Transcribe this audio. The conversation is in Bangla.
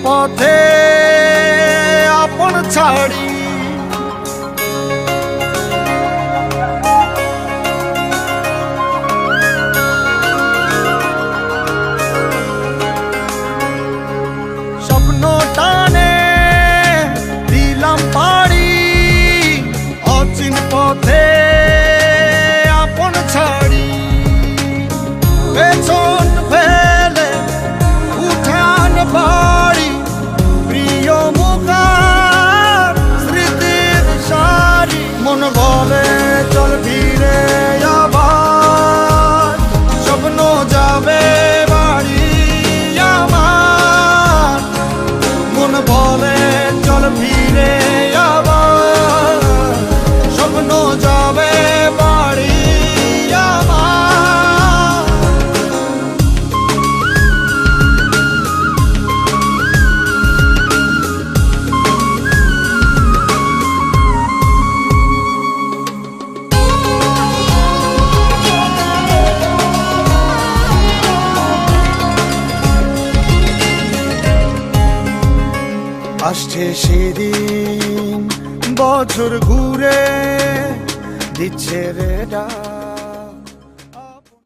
পথে আপন ছাড়ি স্বপ্ন টানে দিলাম পাড়ি অচিন পথে আপন ছাড়ি পেছন ফেলে উঠান বাড়ি প্রিয় মুখার স্মৃতির সারি মন বলে চল ফিরে আবার স্বপ্ন যাবে বাড়ি আমার মন বলে চল ফিরে আবার স্বপ্ন যাবে বাড়ি আমার আসছে সেদিন বছর ঘুরে দিচ্ছে রে ডাক